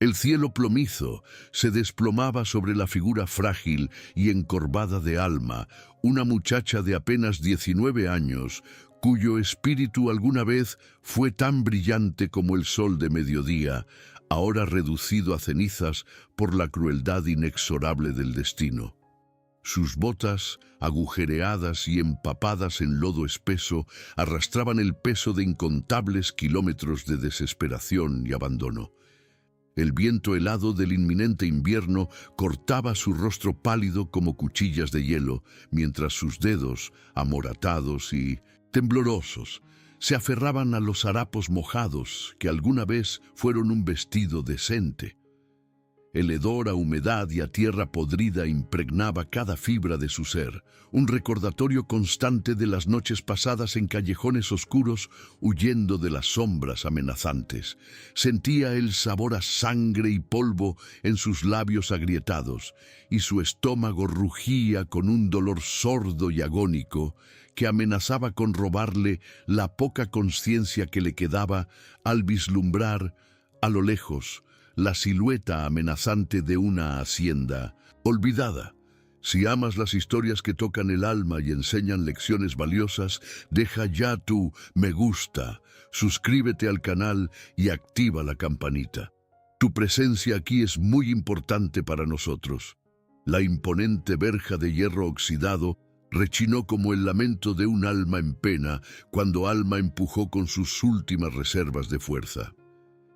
El cielo plomizo se desplomaba sobre la figura frágil y encorvada de Alma, una muchacha de apenas 19 años, cuyo espíritu alguna vez fue tan brillante como el sol de mediodía, ahora reducido a cenizas por la crueldad inexorable del destino. Sus botas, agujereadas y empapadas en lodo espeso, arrastraban el peso de incontables kilómetros de desesperación y abandono. El viento helado del inminente invierno cortaba su rostro pálido como cuchillas de hielo, mientras sus dedos, amoratados y temblorosos, se aferraban a los harapos mojados que alguna vez fueron un vestido decente. El hedor a humedad y a tierra podrida impregnaba cada fibra de su ser, un recordatorio constante de las noches pasadas en callejones oscuros, huyendo de las sombras amenazantes. Sentía el sabor a sangre y polvo en sus labios agrietados, y su estómago rugía con un dolor sordo y agónico que amenazaba con robarle la poca conciencia que le quedaba al vislumbrar, a lo lejos, la silueta amenazante de una hacienda olvidada. Si amas las historias que tocan el alma y enseñan lecciones valiosas, deja ya tu me gusta, suscríbete al canal y activa la campanita. Tu presencia aquí es muy importante para nosotros. La imponente verja de hierro oxidado rechinó como el lamento de un alma en pena cuando Alma empujó con sus últimas reservas de fuerza.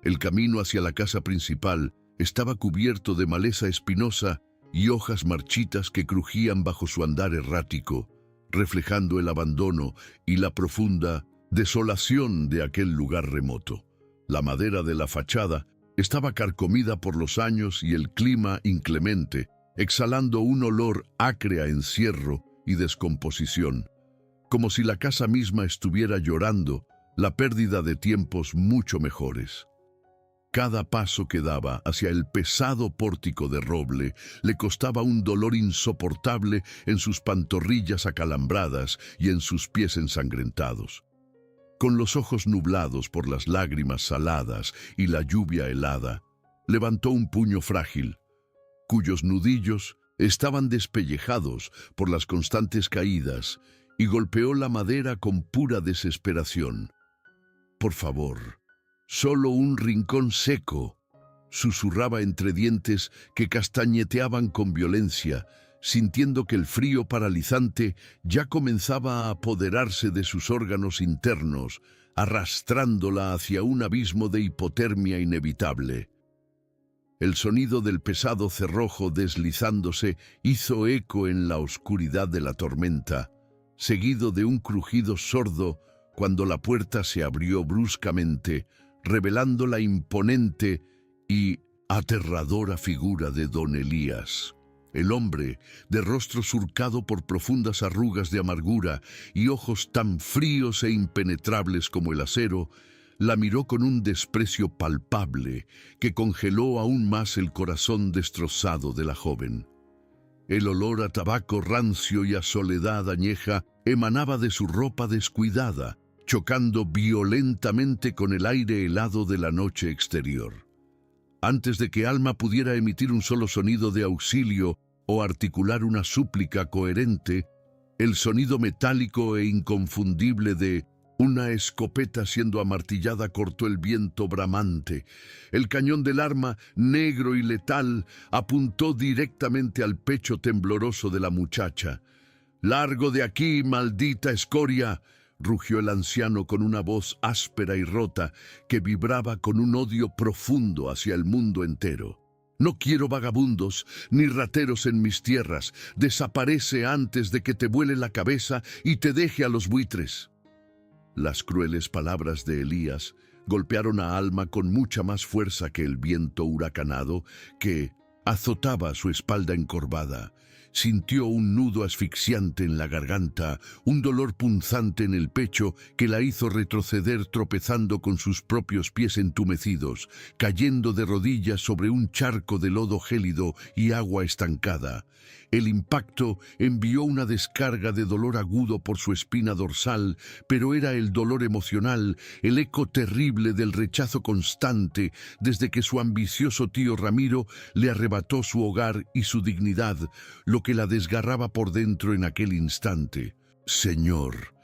El camino hacia la casa principal estaba cubierto de maleza espinosa y hojas marchitas que crujían bajo su andar errático, reflejando el abandono y la profunda desolación de aquel lugar remoto. La madera de la fachada estaba carcomida por los años y el clima inclemente, exhalando un olor acre a encierro y descomposición, como si la casa misma estuviera llorando la pérdida de tiempos mucho mejores. Cada paso que daba hacia el pesado pórtico de roble le costaba un dolor insoportable en sus pantorrillas acalambradas y en sus pies ensangrentados. Con los ojos nublados por las lágrimas saladas y la lluvia helada, levantó un puño frágil, cuyos nudillos estaban despellejados por las constantes caídas, y golpeó la madera con pura desesperación. «Por favor, solo un rincón seco», susurraba entre dientes que castañeteaban con violencia, sintiendo que el frío paralizante ya comenzaba a apoderarse de sus órganos internos, arrastrándola hacia un abismo de hipotermia inevitable. El sonido del pesado cerrojo deslizándose hizo eco en la oscuridad de la tormenta, seguido de un crujido sordo cuando la puerta se abrió bruscamente, revelando la imponente y aterradora figura de don Elías. El hombre, de rostro surcado por profundas arrugas de amargura y ojos tan fríos e impenetrables como el acero, la miró con un desprecio palpable que congeló aún más el corazón destrozado de la joven. El olor a tabaco rancio y a soledad añeja emanaba de su ropa descuidada, chocando violentamente con el aire helado de la noche exterior. Antes de que Alma pudiera emitir un solo sonido de auxilio o articular una súplica coherente, el sonido metálico e inconfundible de una escopeta siendo amartillada cortó el viento bramante. El cañón del arma, negro y letal, apuntó directamente al pecho tembloroso de la muchacha. «¡Largo de aquí, maldita escoria!», rugió el anciano con una voz áspera y rota que vibraba con un odio profundo hacia el mundo entero. «No quiero vagabundos ni rateros en mis tierras. Desaparece antes de que te vuele la cabeza y te deje a los buitres». Las crueles palabras de Elías golpearon a Alma con mucha más fuerza que el viento huracanado que azotaba su espalda encorvada. Sintió un nudo asfixiante en la garganta, un dolor punzante en el pecho que la hizo retroceder tropezando con sus propios pies entumecidos, cayendo de rodillas sobre un charco de lodo gélido y agua estancada. El impacto envió una descarga de dolor agudo por su espina dorsal, pero era el dolor emocional, el eco terrible del rechazo constante desde que su ambicioso tío Ramiro le arrebató su hogar y su dignidad, lo que la desgarraba por dentro en aquel instante. «Señor,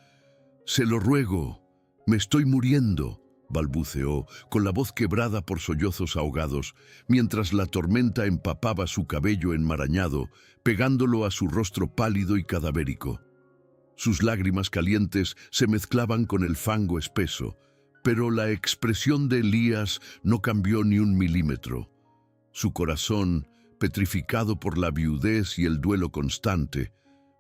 se lo ruego, me estoy muriendo», balbuceó, con la voz quebrada por sollozos ahogados, mientras la tormenta empapaba su cabello enmarañado, pegándolo a su rostro pálido y cadavérico. Sus lágrimas calientes se mezclaban con el fango espeso, pero la expresión de Elías no cambió ni un milímetro. Su corazón, petrificado por la viudez y el duelo constante,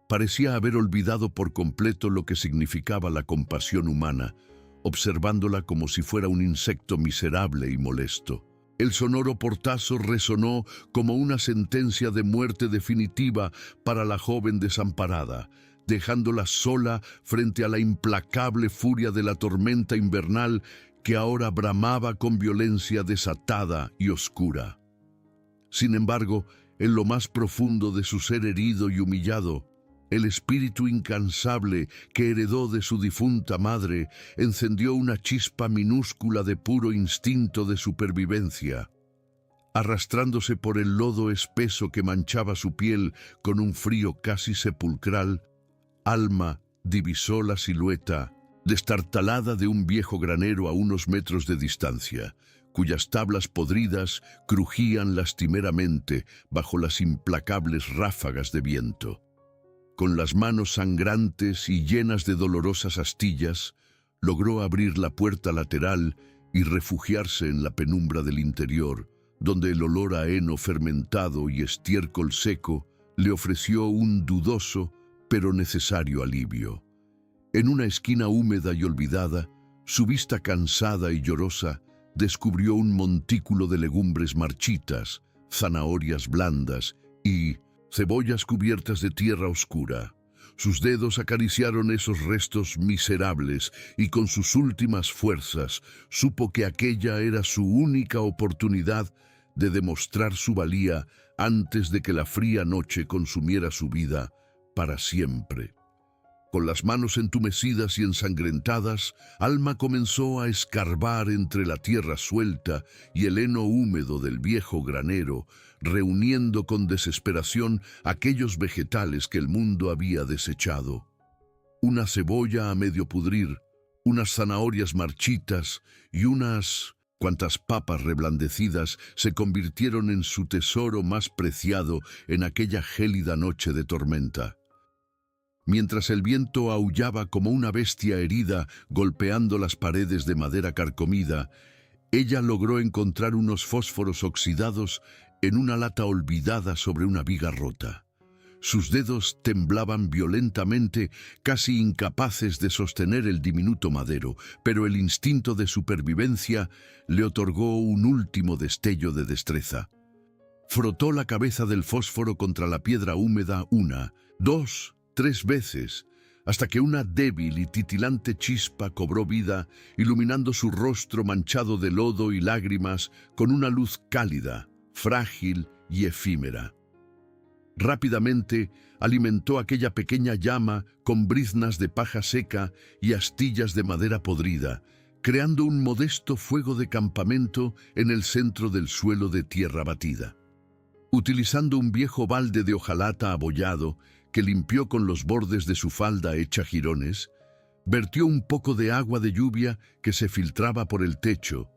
parecía haber olvidado por completo lo que significaba la compasión humana, observándola como si fuera un insecto miserable y molesto. El sonoro portazo resonó como una sentencia de muerte definitiva para la joven desamparada, dejándola sola frente a la implacable furia de la tormenta invernal que ahora bramaba con violencia desatada y oscura. Sin embargo, en lo más profundo de su ser herido y humillado, el espíritu incansable que heredó de su difunta madre encendió una chispa minúscula de puro instinto de supervivencia. Arrastrándose por el lodo espeso que manchaba su piel con un frío casi sepulcral, Alma divisó la silueta destartalada de un viejo granero a unos metros de distancia, cuyas tablas podridas crujían lastimeramente bajo las implacables ráfagas de viento. Con las manos sangrantes y llenas de dolorosas astillas, logró abrir la puerta lateral y refugiarse en la penumbra del interior, donde el olor a heno fermentado y estiércol seco le ofreció un dudoso pero necesario alivio. En una esquina húmeda y olvidada, su vista cansada y llorosa descubrió un montículo de legumbres marchitas, zanahorias blandas y cebollas cubiertas de tierra oscura. Sus dedos acariciaron esos restos miserables y con sus últimas fuerzas supo que aquella era su única oportunidad de demostrar su valía antes de que la fría noche consumiera su vida para siempre. Con las manos entumecidas y ensangrentadas, Alma comenzó a escarbar entre la tierra suelta y el heno húmedo del viejo granero, reuniendo con desesperación aquellos vegetales que el mundo había desechado. Una cebolla a medio pudrir, unas zanahorias marchitas y unas cuantas papas reblandecidas se convirtieron en su tesoro más preciado en aquella gélida noche de tormenta. Mientras el viento aullaba como una bestia herida golpeando las paredes de madera carcomida, ella logró encontrar unos fósforos oxidados en una lata olvidada sobre una viga rota. Sus dedos temblaban violentamente, casi incapaces de sostener el diminuto madero, pero el instinto de supervivencia le otorgó un último destello de destreza. Frotó la cabeza del fósforo contra la piedra húmeda 1, 2, 3 veces, hasta que una débil y titilante chispa cobró vida, iluminando su rostro manchado de lodo y lágrimas con una luz cálida, frágil y efímera. Rápidamente alimentó aquella pequeña llama con briznas de paja seca y astillas de madera podrida, creando un modesto fuego de campamento en el centro del suelo de tierra batida. Utilizando un viejo balde de hojalata abollado que limpió con los bordes de su falda hecha jirones, vertió un poco de agua de lluvia que se filtraba por el techo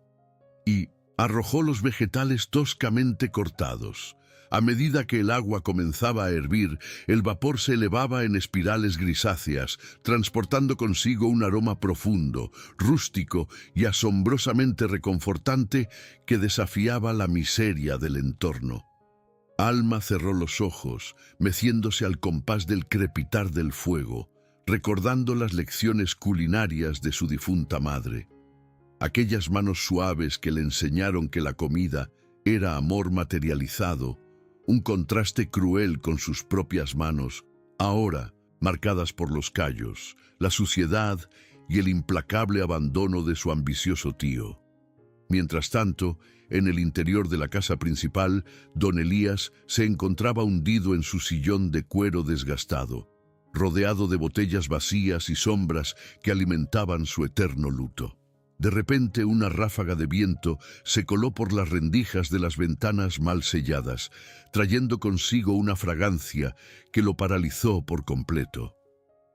y arrojó los vegetales toscamente cortados. A medida que el agua comenzaba a hervir, el vapor se elevaba en espirales grisáceas, transportando consigo un aroma profundo, rústico y asombrosamente reconfortante que desafiaba la miseria del entorno. Alma cerró los ojos, meciéndose al compás del crepitar del fuego, recordando las lecciones culinarias de su difunta madre. Aquellas manos suaves que le enseñaron que la comida era amor materializado, un contraste cruel con sus propias manos, ahora marcadas por los callos, la suciedad y el implacable abandono de su ambicioso tío. Mientras tanto, en el interior de la casa principal, don Elías se encontraba hundido en su sillón de cuero desgastado, rodeado de botellas vacías y sombras que alimentaban su eterno luto. De repente, una ráfaga de viento se coló por las rendijas de las ventanas mal selladas, trayendo consigo una fragancia que lo paralizó por completo.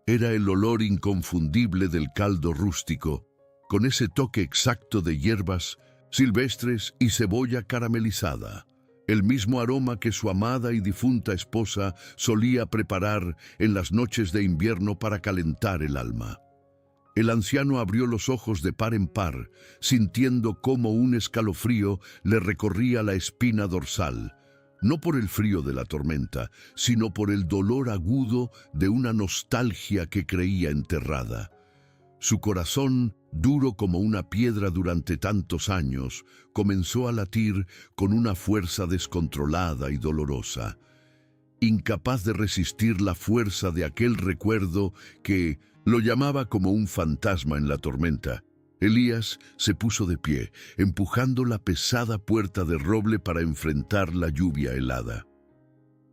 Era el olor inconfundible del caldo rústico, con ese toque exacto de hierbas silvestres y cebolla caramelizada, el mismo aroma que su amada y difunta esposa solía preparar en las noches de invierno para calentar el alma. El anciano abrió los ojos de par en par, sintiendo cómo un escalofrío le recorría la espina dorsal, no por el frío de la tormenta, sino por el dolor agudo de una nostalgia que creía enterrada. Su corazón, duro como una piedra durante tantos años, comenzó a latir con una fuerza descontrolada y dolorosa. Incapaz de resistir la fuerza de aquel recuerdo que lo llamaba como un fantasma en la tormenta, Elías se puso de pie, empujando la pesada puerta de roble para enfrentar la lluvia helada.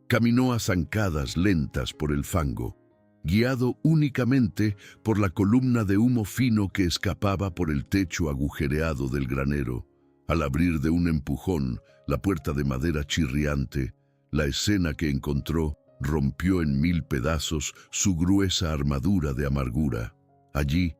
Caminó a zancadas lentas por el fango, guiado únicamente por la columna de humo fino que escapaba por el techo agujereado del granero. Al abrir de un empujón la puerta de madera chirriante, la escena que encontró rompió en 1000 pedazos su gruesa armadura de amargura. Allí,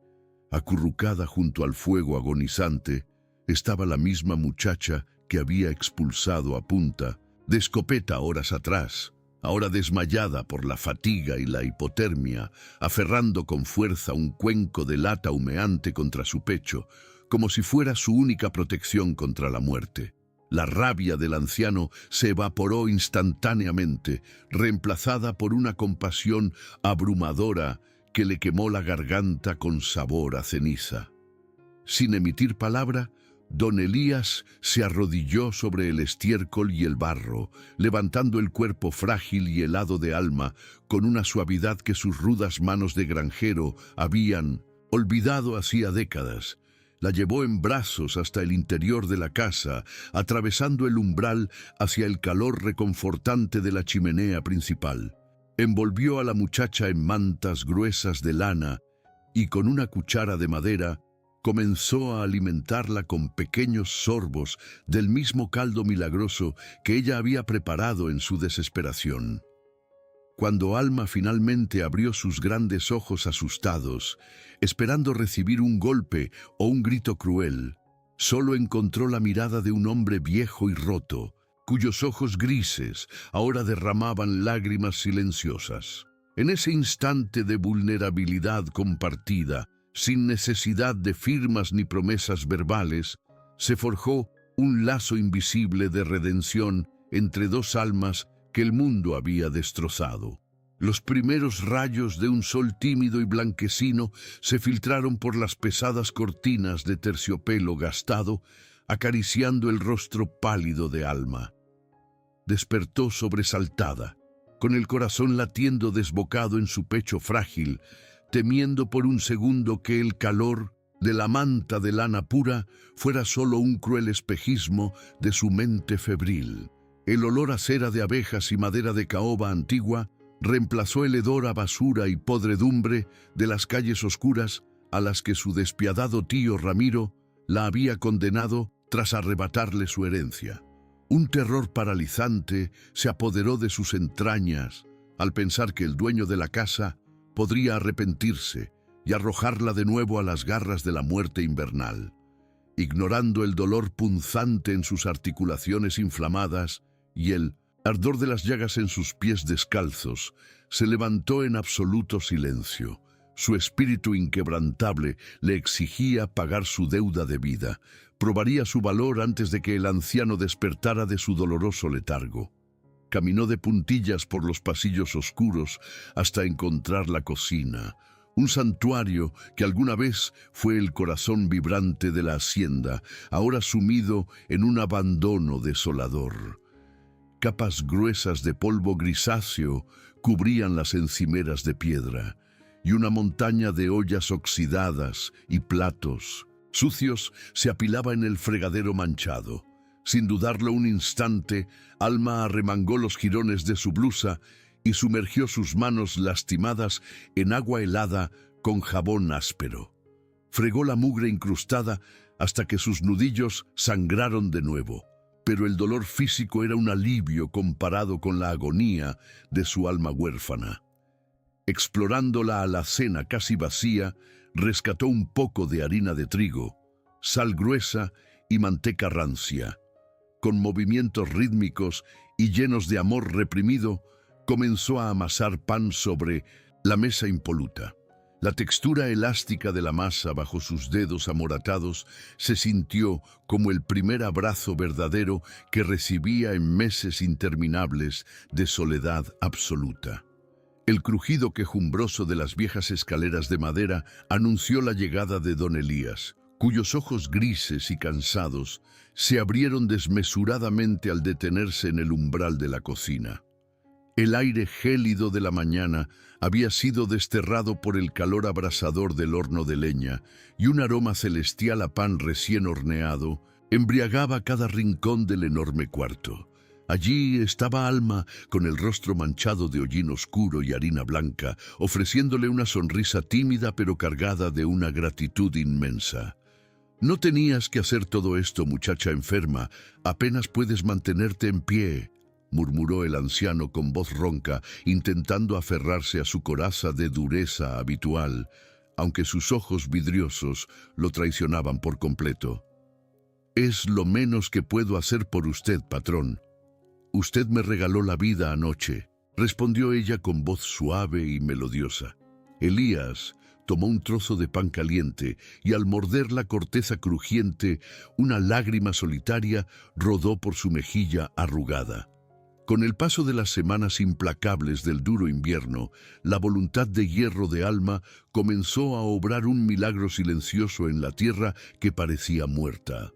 acurrucada junto al fuego agonizante, estaba la misma muchacha que había expulsado a punta de escopeta horas atrás, ahora desmayada por la fatiga y la hipotermia, aferrando con fuerza un cuenco de lata humeante contra su pecho, como si fuera su única protección contra la muerte. La rabia del anciano se evaporó instantáneamente, reemplazada por una compasión abrumadora que le quemó la garganta con sabor a ceniza. Sin emitir palabra, don Elías se arrodilló sobre el estiércol y el barro, levantando el cuerpo frágil y helado de Alma con una suavidad que sus rudas manos de granjero habían olvidado hacía décadas. La llevó en brazos hasta el interior de la casa, atravesando el umbral hacia el calor reconfortante de la chimenea principal. Envolvió a la muchacha en mantas gruesas de lana y con una cuchara de madera comenzó a alimentarla con pequeños sorbos del mismo caldo milagroso que ella había preparado en su desesperación. Cuando Alma finalmente abrió sus grandes ojos asustados, esperando recibir un golpe o un grito cruel, solo encontró la mirada de un hombre viejo y roto, cuyos ojos grises ahora derramaban lágrimas silenciosas. En ese instante de vulnerabilidad compartida, sin necesidad de firmas ni promesas verbales, se forjó un lazo invisible de redención entre dos almas que el mundo había destrozado. Los primeros rayos de un sol tímido y blanquecino se filtraron por las pesadas cortinas de terciopelo gastado, acariciando el rostro pálido de Alma. Despertó sobresaltada, con el corazón latiendo desbocado en su pecho frágil, temiendo por un segundo que el calor de la manta de lana pura fuera solo un cruel espejismo de su mente febril. El olor a cera de abejas y madera de caoba antigua reemplazó el hedor a basura y podredumbre de las calles oscuras a las que su despiadado tío Ramiro la había condenado tras arrebatarle su herencia. Un terror paralizante se apoderó de sus entrañas al pensar que el dueño de la casa podría arrepentirse y arrojarla de nuevo a las garras de la muerte invernal. Ignorando el dolor punzante en sus articulaciones inflamadas y el ardor de las llagas en sus pies descalzos, se levantó en absoluto silencio. Su espíritu inquebrantable le exigía pagar su deuda de vida. Probaría su valor antes de que el anciano despertara de su doloroso letargo. Caminó de puntillas por los pasillos oscuros hasta encontrar la cocina, un santuario que alguna vez fue el corazón vibrante de la hacienda, ahora sumido en un abandono desolador. Capas gruesas de polvo grisáceo cubrían las encimeras de piedra, y una montaña de ollas oxidadas y platos Sucios, se apilaba en el fregadero manchado. Sin dudarlo un instante, Alma arremangó los jirones de su blusa y sumergió sus manos lastimadas en agua helada con jabón áspero. Fregó la mugre incrustada hasta que sus nudillos sangraron de nuevo, pero el dolor físico era un alivio comparado con la agonía de su alma huérfana. Explorando la alacena casi vacía, rescató un poco de harina de trigo, sal gruesa y manteca rancia. Con movimientos rítmicos y llenos de amor reprimido, comenzó a amasar pan sobre la mesa impoluta. La textura elástica de la masa bajo sus dedos amoratados se sintió como el primer abrazo verdadero que recibía en meses interminables de soledad absoluta. El crujido quejumbroso de las viejas escaleras de madera anunció la llegada de don Elías, cuyos ojos grises y cansados se abrieron desmesuradamente al detenerse en el umbral de la cocina. El aire gélido de la mañana había sido desterrado por el calor abrasador del horno de leña, y un aroma celestial a pan recién horneado embriagaba cada rincón del enorme cuarto. Allí estaba Alma, con el rostro manchado de hollín oscuro y harina blanca, ofreciéndole una sonrisa tímida pero cargada de una gratitud inmensa. «No tenías que hacer todo esto, muchacha enferma. Apenas puedes mantenerte en pie», murmuró el anciano con voz ronca, intentando aferrarse a su coraza de dureza habitual, aunque sus ojos vidriosos lo traicionaban por completo. «Es lo menos que puedo hacer por usted, patrón. Usted me regaló la vida anoche», respondió ella con voz suave y melodiosa. Elías tomó un trozo de pan caliente y al morder la corteza crujiente, una lágrima solitaria rodó por su mejilla arrugada. Con el paso de las semanas implacables del duro invierno, la voluntad de hierro de Alma comenzó a obrar un milagro silencioso en la tierra que parecía muerta.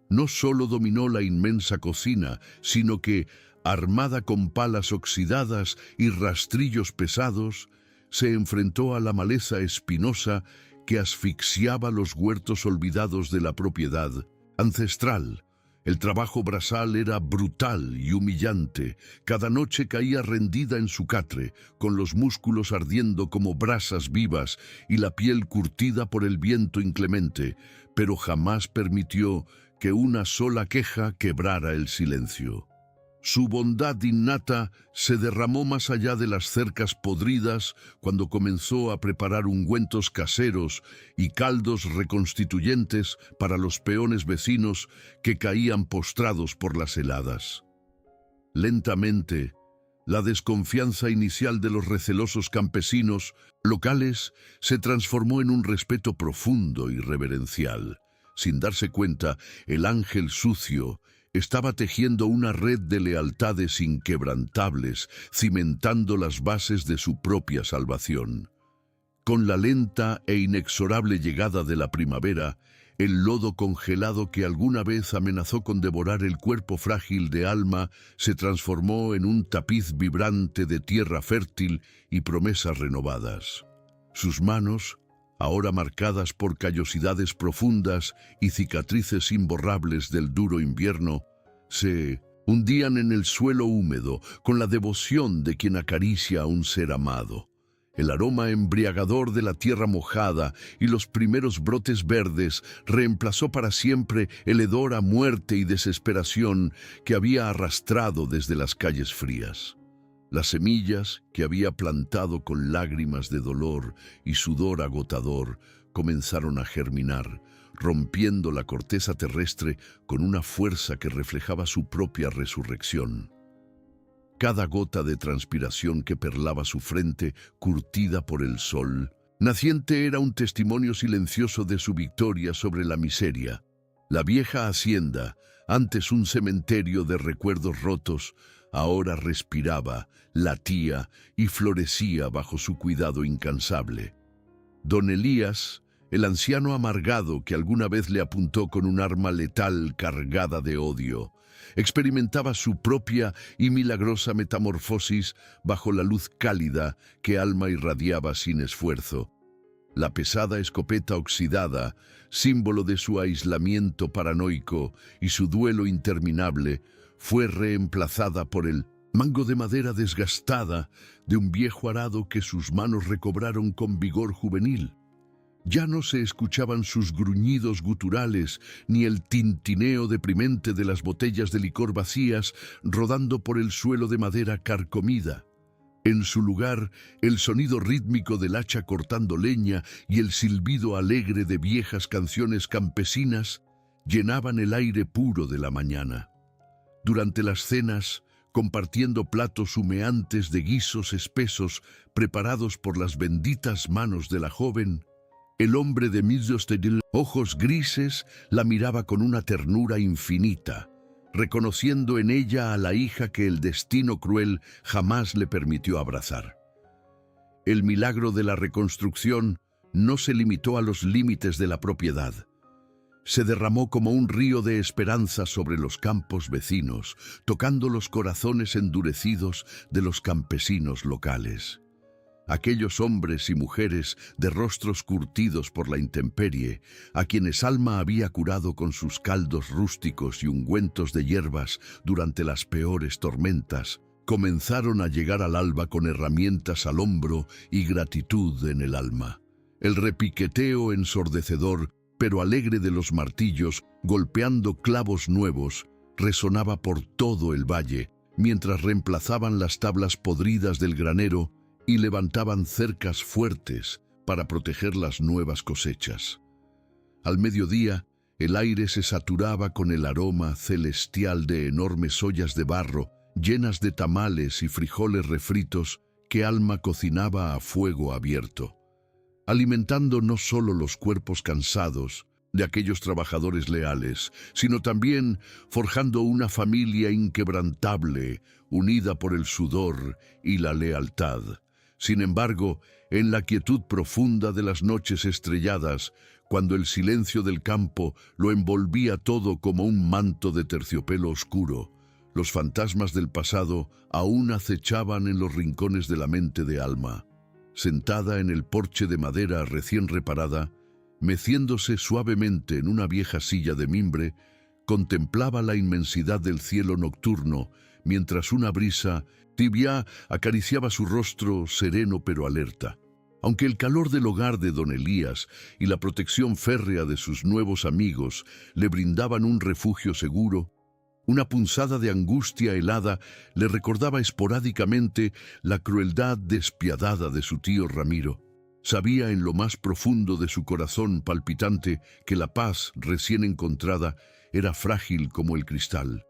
No solo dominó la inmensa cocina, sino que, armada con palas oxidadas y rastrillos pesados, se enfrentó a la maleza espinosa que asfixiaba los huertos olvidados de la propiedad ancestral. El trabajo brazal era brutal y humillante. Cada noche caía rendida en su catre, con los músculos ardiendo como brasas vivas y la piel curtida por el viento inclemente, pero jamás permitió que una sola queja quebrara el silencio. Su bondad innata se derramó más allá de las cercas podridas cuando comenzó a preparar ungüentos caseros y caldos reconstituyentes para los peones vecinos que caían postrados por las heladas. Lentamente, la desconfianza inicial de los recelosos campesinos locales se transformó en un respeto profundo y reverencial. Sin darse cuenta, el ángel sucio estaba tejiendo una red de lealtades inquebrantables, cimentando las bases de su propia salvación. Con la lenta e inexorable llegada de la primavera, el lodo congelado que alguna vez amenazó con devorar el cuerpo frágil de Alma se transformó en un tapiz vibrante de tierra fértil y promesas renovadas. Sus manos, ahora marcadas por callosidades profundas y cicatrices imborrables del duro invierno, se hundían en el suelo húmedo con la devoción de quien acaricia a un ser amado. El aroma embriagador de la tierra mojada y los primeros brotes verdes reemplazó para siempre el hedor a muerte y desesperación que había arrastrado desde las calles frías. Las semillas que había plantado con lágrimas de dolor y sudor agotador comenzaron a germinar, rompiendo la corteza terrestre con una fuerza que reflejaba su propia resurrección. Cada gota de transpiración que perlaba su frente, curtida por el sol, naciente, era un testimonio silencioso de su victoria sobre la miseria. La vieja hacienda, antes un cementerio de recuerdos rotos, ahora respiraba, latía y florecía bajo su cuidado incansable. Don Elías, el anciano amargado que alguna vez le apuntó con un arma letal cargada de odio, experimentaba su propia y milagrosa metamorfosis bajo la luz cálida que Alma irradiaba sin esfuerzo. La pesada escopeta oxidada, símbolo de su aislamiento paranoico y su duelo interminable, fue reemplazada por el mango de madera desgastada de un viejo arado que sus manos recobraron con vigor juvenil. Ya no se escuchaban sus gruñidos guturales ni el tintineo deprimente de las botellas de licor vacías rodando por el suelo de madera carcomida. En su lugar, el sonido rítmico del hacha cortando leña y el silbido alegre de viejas canciones campesinas llenaban el aire puro de la mañana. Durante las cenas, compartiendo platos humeantes de guisos espesos preparados por las benditas manos de la joven, el hombre de Midostedil, ojos grises, la miraba con una ternura infinita, reconociendo en ella a la hija que el destino cruel jamás le permitió abrazar. El milagro de la reconstrucción no se limitó a los límites de la propiedad. Se derramó como un río de esperanza sobre los campos vecinos, tocando los corazones endurecidos de los campesinos locales. Aquellos hombres y mujeres de rostros curtidos por la intemperie, a quienes Alma había curado con sus caldos rústicos y ungüentos de hierbas durante las peores tormentas, comenzaron a llegar al alba con herramientas al hombro y gratitud en el alma. El repiqueteo ensordecedor pero alegre de los martillos golpeando clavos nuevos resonaba por todo el valle, mientras reemplazaban las tablas podridas del granero y levantaban cercas fuertes para proteger las nuevas cosechas. Al mediodía, el aire se saturaba con el aroma celestial de enormes ollas de barro llenas de tamales y frijoles refritos que Alma cocinaba a fuego abierto, alimentando no solo los cuerpos cansados de aquellos trabajadores leales, sino también forjando una familia inquebrantable, unida por el sudor y la lealtad. Sin embargo, en la quietud profunda de las noches estrelladas, cuando el silencio del campo lo envolvía todo como un manto de terciopelo oscuro, los fantasmas del pasado aún acechaban en los rincones de la mente de Alma. Sentada en el porche de madera recién reparada, meciéndose suavemente en una vieja silla de mimbre, contemplaba la inmensidad del cielo nocturno, mientras una brisa tibia acariciaba su rostro sereno pero alerta. Aunque el calor del hogar de don Elías y la protección férrea de sus nuevos amigos le brindaban un refugio seguro, una punzada de angustia helada le recordaba esporádicamente la crueldad despiadada de su tío Ramiro. Sabía en lo más profundo de su corazón palpitante que la paz recién encontrada era frágil como el cristal.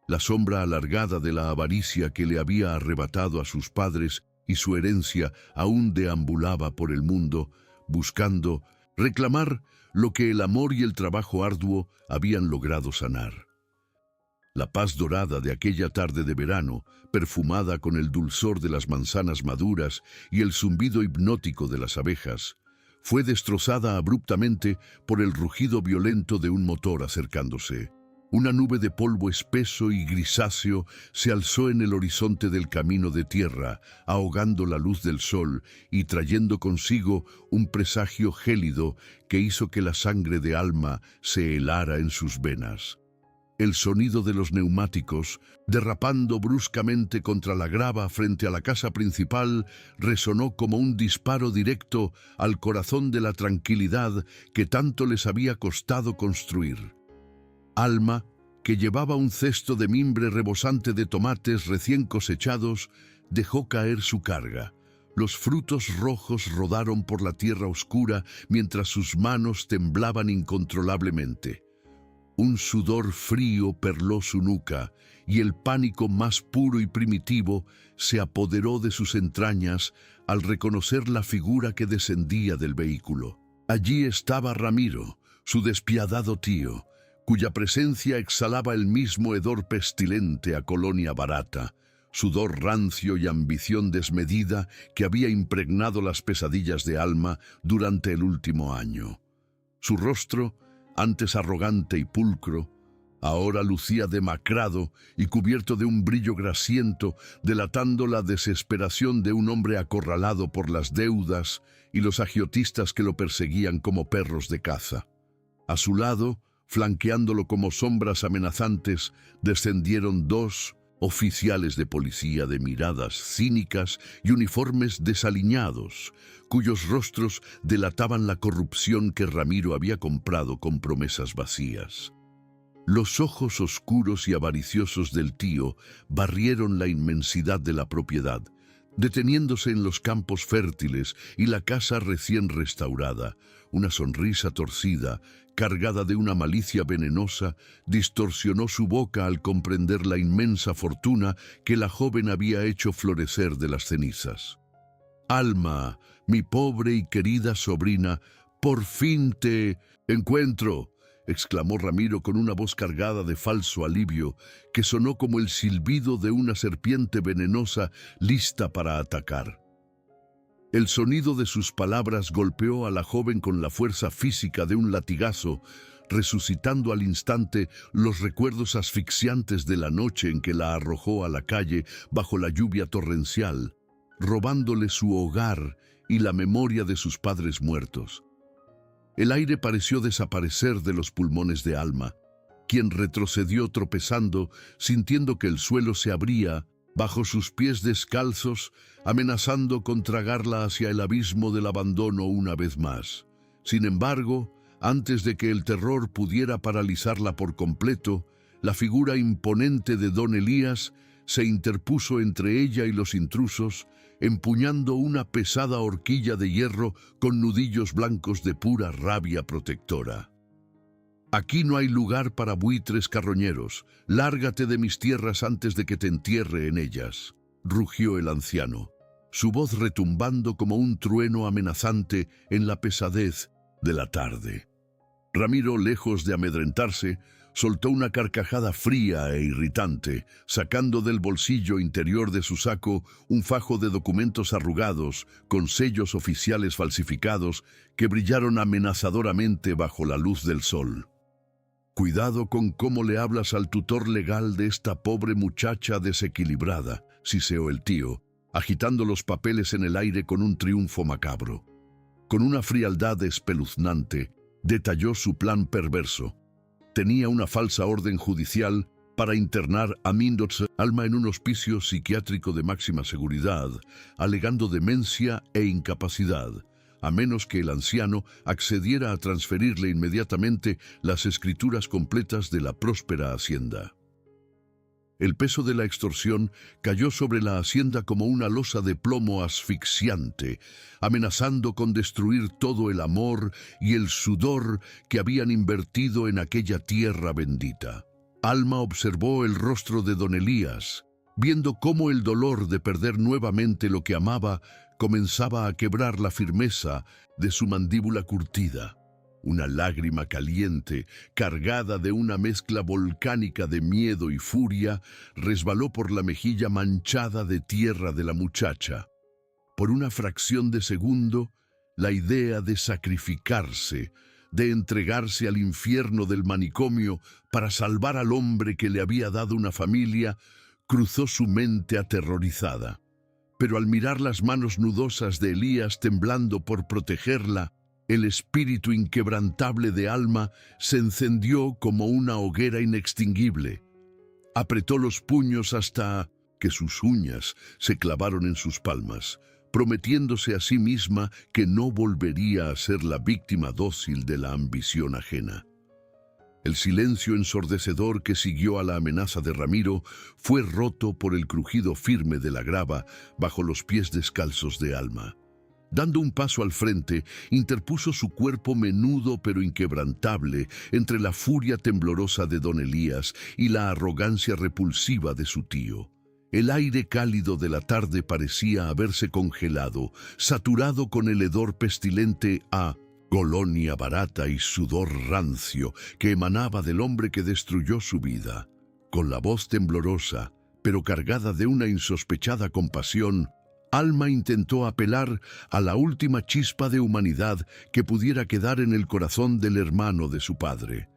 La sombra alargada de la avaricia que le había arrebatado a sus padres y su herencia aún deambulaba por el mundo, buscando reclamar lo que el amor y el trabajo arduo habían logrado sanar. La paz dorada de aquella tarde de verano, perfumada con el dulzor de las manzanas maduras y el zumbido hipnótico de las abejas, fue destrozada abruptamente por el rugido violento de un motor acercándose. Una nube de polvo espeso y grisáceo se alzó en el horizonte del camino de tierra, ahogando la luz del sol y trayendo consigo un presagio gélido que hizo que la sangre de Alma se helara en sus venas. El sonido de los neumáticos, derrapando bruscamente contra la grava frente a la casa principal, resonó como un disparo directo al corazón de la tranquilidad que tanto les había costado construir. Alma, que llevaba un cesto de mimbre rebosante de tomates recién cosechados, dejó caer su carga. Los frutos rojos rodaron por la tierra oscura mientras sus manos temblaban incontrolablemente. Un sudor frío perló su nuca y el pánico más puro y primitivo se apoderó de sus entrañas al reconocer la figura que descendía del vehículo. Allí estaba Ramiro, su despiadado tío, cuya presencia exhalaba el mismo hedor pestilente a colonia barata, sudor rancio y ambición desmedida que había impregnado las pesadillas de Alma durante el último año. Su rostro, antes arrogante y pulcro, Ahora lucía demacrado y cubierto de un brillo grasiento, delatando la desesperación de un hombre acorralado por las deudas y los agiotistas que lo perseguían como perros de caza. A su lado, flanqueándolo como sombras amenazantes, descendieron dos oficiales de policía de miradas cínicas y uniformes desaliñados, cuyos rostros delataban la corrupción que Ramiro había comprado con promesas vacías. Los ojos oscuros y avariciosos del tío barrieron la inmensidad de la propiedad, deteniéndose en los campos fértiles y la casa recién restaurada. Una sonrisa torcida, cargada de una malicia venenosa, distorsionó su boca al comprender la inmensa fortuna que la joven había hecho florecer de las cenizas. «Alma, mi pobre y querida sobrina, por fin te encuentro», exclamó Ramiro con una voz cargada de falso alivio, que sonó como el silbido de una serpiente venenosa lista para atacar. El sonido de sus palabras golpeó a la joven con la fuerza física de un latigazo, resucitando al instante los recuerdos asfixiantes de la noche en que la arrojó a la calle bajo la lluvia torrencial, robándole su hogar y la memoria de sus padres muertos. El aire pareció desaparecer de los pulmones de Alma, quien retrocedió tropezando, sintiendo que el suelo se abría bajo sus pies descalzos, amenazando con tragarla hacia el abismo del abandono una vez más. Sin embargo, antes de que el terror pudiera paralizarla por completo, la figura imponente de don Elías se interpuso entre ella y los intrusos, empuñando una pesada horquilla de hierro con nudillos blancos de pura rabia protectora. «Aquí no hay lugar para buitres carroñeros. Lárgate de mis tierras antes de que te entierre en ellas», rugió el anciano, su voz retumbando como un trueno amenazante en la pesadez de la tarde. Ramiro, lejos de amedrentarse, soltó una carcajada fría e irritante, sacando del bolsillo interior de su saco un fajo de documentos arrugados con sellos oficiales falsificados que brillaron amenazadoramente bajo la luz del sol. «Cuidado con cómo le hablas al tutor legal de esta pobre muchacha desequilibrada», siseó el tío, agitando los papeles en el aire con un triunfo macabro. Con una frialdad espeluznante, detalló su plan perverso. Tenía una falsa orden judicial para internar a Mindot's Alma en un hospicio psiquiátrico de máxima seguridad, alegando demencia e incapacidad, a menos que el anciano accediera a transferirle inmediatamente las escrituras completas de la próspera hacienda. El peso de la extorsión cayó sobre la hacienda como una losa de plomo asfixiante, amenazando con destruir todo el amor y el sudor que habían invertido en aquella tierra bendita. Alma observó el rostro de don Elías, viendo cómo el dolor de perder nuevamente lo que amaba comenzaba a quebrar la firmeza de su mandíbula curtida. Una lágrima caliente, cargada de una mezcla volcánica de miedo y furia, resbaló por la mejilla manchada de tierra de la muchacha. Por una fracción de segundo, la idea de sacrificarse, de entregarse al infierno del manicomio para salvar al hombre que le había dado una familia, cruzó su mente aterrorizada. Pero al mirar las manos nudosas de Elías temblando por protegerla, el espíritu inquebrantable de Alma se encendió como una hoguera inextinguible. Apretó los puños hasta que sus uñas se clavaron en sus palmas, prometiéndose a sí misma que no volvería a ser la víctima dócil de la ambición ajena. El silencio ensordecedor que siguió a la amenaza de Ramiro fue roto por el crujido firme de la grava bajo los pies descalzos de Alma. Dando un paso al frente, interpuso su cuerpo menudo pero inquebrantable entre la furia temblorosa de don Elías y la arrogancia repulsiva de su tío. El aire cálido de la tarde parecía haberse congelado, saturado con el hedor pestilente a colonia barata y sudor rancio que emanaba del hombre que destruyó su vida. Con la voz temblorosa, pero cargada de una insospechada compasión, Alma intentó apelar a la última chispa de humanidad que pudiera quedar en el corazón del hermano de su padre.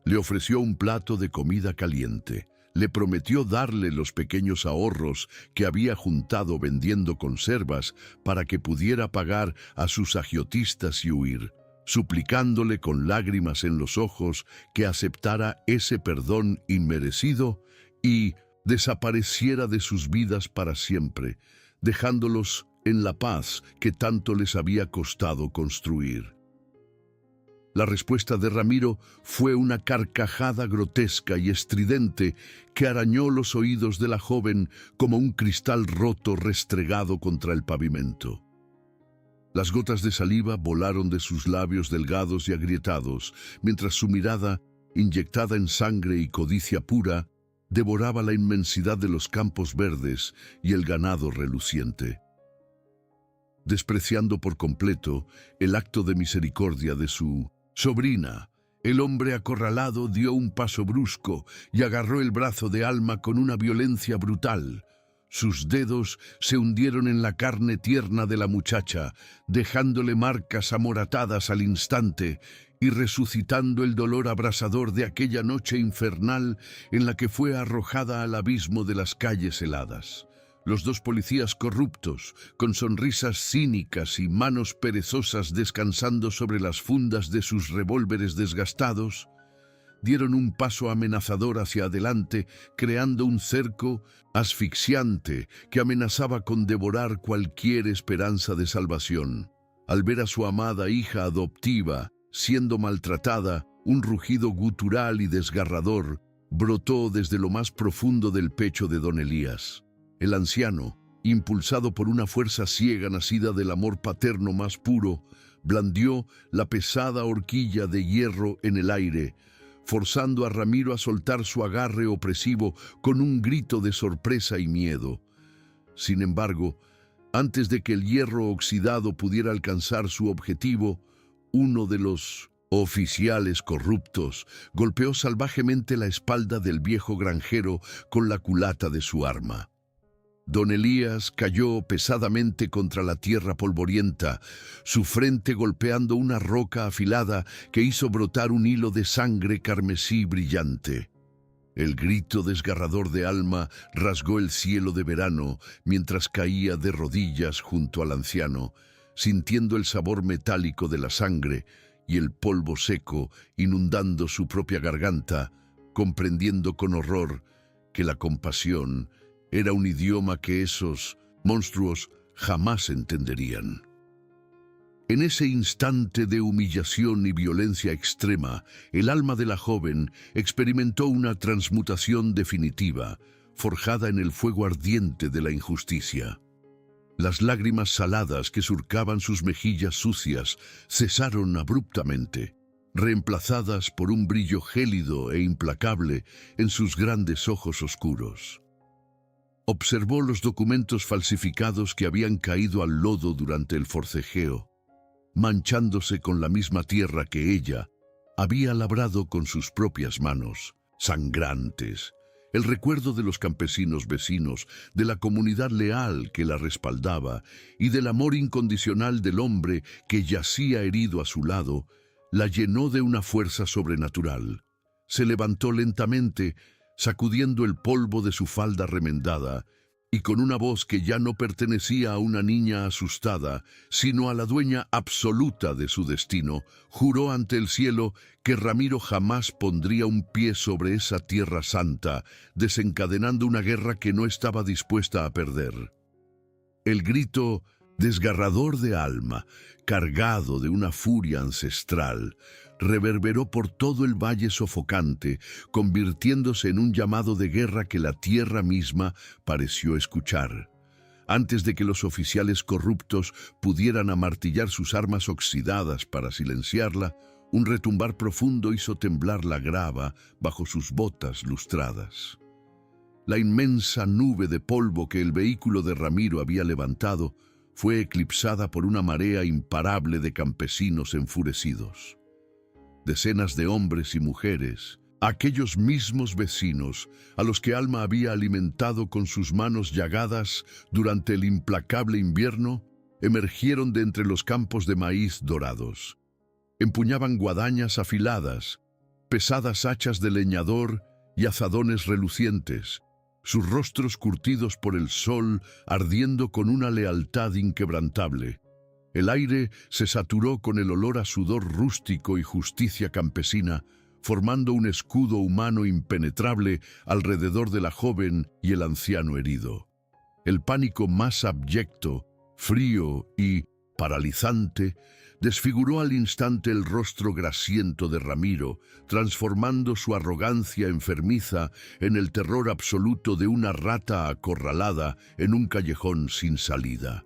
Le ofreció un plato de comida caliente. Le prometió darle los pequeños ahorros que había juntado vendiendo conservas para que pudiera pagar a sus agiotistas y huir, suplicándole con lágrimas en los ojos que aceptara ese perdón inmerecido y desapareciera de sus vidas para siempre, dejándolos en la paz que tanto les había costado construir. La respuesta de Ramiro fue una carcajada grotesca y estridente que arañó los oídos de la joven como un cristal roto restregado contra el pavimento. Las gotas de saliva volaron de sus labios delgados y agrietados, mientras su mirada, inyectada en sangre y codicia pura, devoraba la inmensidad de los campos verdes y el ganado reluciente. Despreciando por completo el acto de misericordia de su sobrina, el hombre acorralado dio un paso brusco y agarró el brazo de Alma con una violencia brutal. Sus dedos se hundieron en la carne tierna de la muchacha, dejándole marcas amoratadas al instante y resucitando el dolor abrasador de aquella noche infernal en la que fue arrojada al abismo de las calles heladas. Los dos policías corruptos, con sonrisas cínicas y manos perezosas descansando sobre las fundas de sus revólveres desgastados, dieron un paso amenazador hacia adelante, creando un cerco asfixiante que amenazaba con devorar cualquier esperanza de salvación. Al ver a su amada hija adoptiva siendo maltratada, un rugido gutural y desgarrador brotó desde lo más profundo del pecho de don Elías. El anciano, impulsado por una fuerza ciega nacida del amor paterno más puro, blandió la pesada horquilla de hierro en el aire, forzando a Ramiro a soltar su agarre opresivo con un grito de sorpresa y miedo. Sin embargo, antes de que el hierro oxidado pudiera alcanzar su objetivo, uno de los oficiales corruptos golpeó salvajemente la espalda del viejo granjero con la culata de su arma. Don Elías cayó pesadamente contra la tierra polvorienta, su frente golpeando una roca afilada que hizo brotar un hilo de sangre carmesí brillante. El grito desgarrador de Alma rasgó el cielo de verano mientras caía de rodillas junto al anciano, sintiendo el sabor metálico de la sangre y el polvo seco inundando su propia garganta, comprendiendo con horror que la compasión era un idioma que esos monstruos jamás entenderían. En ese instante de humillación y violencia extrema, el alma de la joven experimentó una transmutación definitiva, forjada en el fuego ardiente de la injusticia. Las lágrimas saladas que surcaban sus mejillas sucias cesaron abruptamente, reemplazadas por un brillo gélido e implacable en sus grandes ojos oscuros. Observó los documentos falsificados que habían caído al lodo durante el forcejeo, manchándose con la misma tierra que ella había labrado con sus propias manos, sangrantes. El recuerdo de los campesinos vecinos, de la comunidad leal que la respaldaba y del amor incondicional del hombre que yacía herido a su lado, la llenó de una fuerza sobrenatural. Se levantó lentamente, sacudiendo el polvo de su falda remendada, y con una voz que ya no pertenecía a una niña asustada, sino a la dueña absoluta de su destino, juró ante el cielo que Ramiro jamás pondría un pie sobre esa tierra santa, desencadenando una guerra que no estaba dispuesta a perder. El grito desgarrador de Alma, cargado de una furia ancestral, reverberó por todo el valle sofocante, convirtiéndose en un llamado de guerra que la tierra misma pareció escuchar. Antes de que los oficiales corruptos pudieran amartillar sus armas oxidadas para silenciarla, un retumbar profundo hizo temblar la grava bajo sus botas lustradas. La inmensa nube de polvo que el vehículo de Ramiro había levantado fue eclipsada por una marea imparable de campesinos enfurecidos. Decenas de hombres y mujeres, aquellos mismos vecinos a los que Alma había alimentado con sus manos llagadas durante el implacable invierno, emergieron de entre los campos de maíz dorados. Empuñaban guadañas afiladas pesadas hachas de leñador y azadones relucientes, sus rostros curtidos por el sol ardiendo con una lealtad inquebrantable. El aire se saturó con el olor a sudor rústico y justicia campesina, formando un escudo humano impenetrable alrededor de la joven y el anciano herido. El pánico más abyecto, frío y paralizante, desfiguró al instante el rostro grasiento de Ramiro, transformando su arrogancia enfermiza en el terror absoluto de una rata acorralada en un callejón sin salida.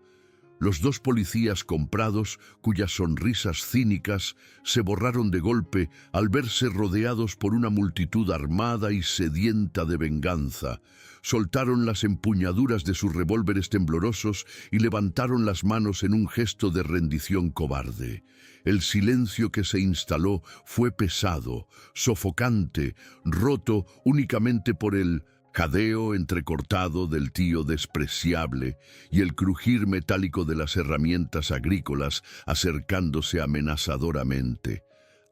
Los dos policías comprados, cuyas sonrisas cínicas se borraron de golpe al verse rodeados por una multitud armada y sedienta de venganza, soltaron las empuñaduras de sus revólveres temblorosos y levantaron las manos en un gesto de rendición cobarde. El silencio que se instaló fue pesado, sofocante, roto únicamente por el jadeo entrecortado del tío despreciable y el crujir metálico de las herramientas agrícolas acercándose amenazadoramente.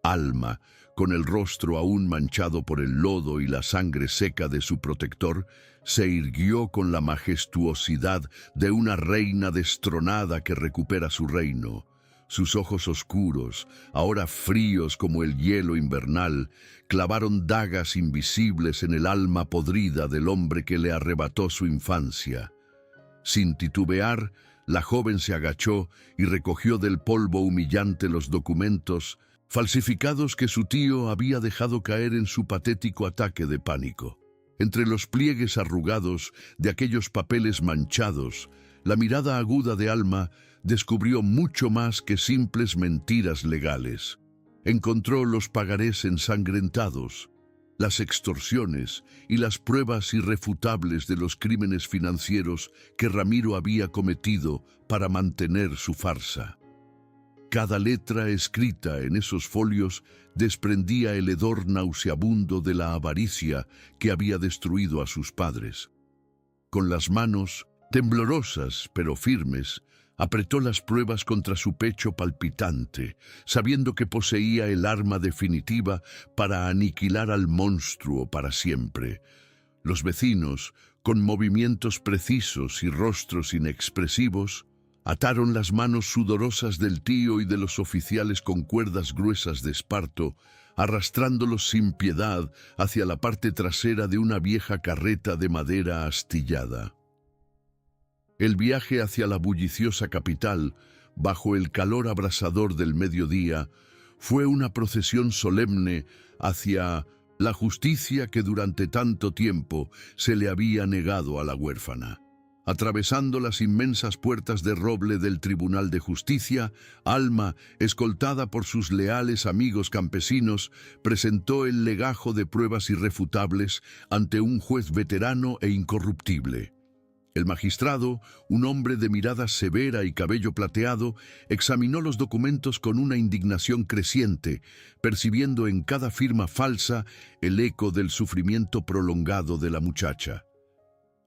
Alma, con el rostro aún manchado por el lodo y la sangre seca de su protector, se irguió con la majestuosidad de una reina destronada que recupera su reino. Sus ojos oscuros, ahora fríos como el hielo invernal, clavaron dagas invisibles en el alma podrida del hombre que le arrebató su infancia. Sin titubear, la joven se agachó y recogió del polvo humillante los documentos falsificados que su tío había dejado caer en su patético ataque de pánico. Entre los pliegues arrugados de aquellos papeles manchados, la mirada aguda de Alma descubrió mucho más que simples mentiras legales. Encontró los pagarés ensangrentados, las extorsiones y las pruebas irrefutables de los crímenes financieros que Ramiro había cometido para mantener su farsa. Cada letra escrita en esos folios desprendía el hedor nauseabundo de la avaricia que había destruido a sus padres. Con las manos, temblorosas pero firmes, apretó las pruebas contra su pecho palpitante, sabiendo que poseía el arma definitiva para aniquilar al monstruo para siempre. Los vecinos, con movimientos precisos y rostros inexpresivos, ataron las manos sudorosas del tío y de los oficiales con cuerdas gruesas de esparto, arrastrándolos sin piedad hacia la parte trasera de una vieja carreta de madera astillada. El viaje hacia la bulliciosa capital, bajo el calor abrasador del mediodía, fue una procesión solemne hacia la justicia que durante tanto tiempo se le había negado a la huérfana. Atravesando las inmensas puertas de roble del Tribunal de Justicia, Alma, escoltada por sus leales amigos campesinos, presentó el legajo de pruebas irrefutables ante un juez veterano e incorruptible. El magistrado, un hombre de mirada severa y cabello plateado, examinó los documentos con una indignación creciente, percibiendo en cada firma falsa el eco del sufrimiento prolongado de la muchacha.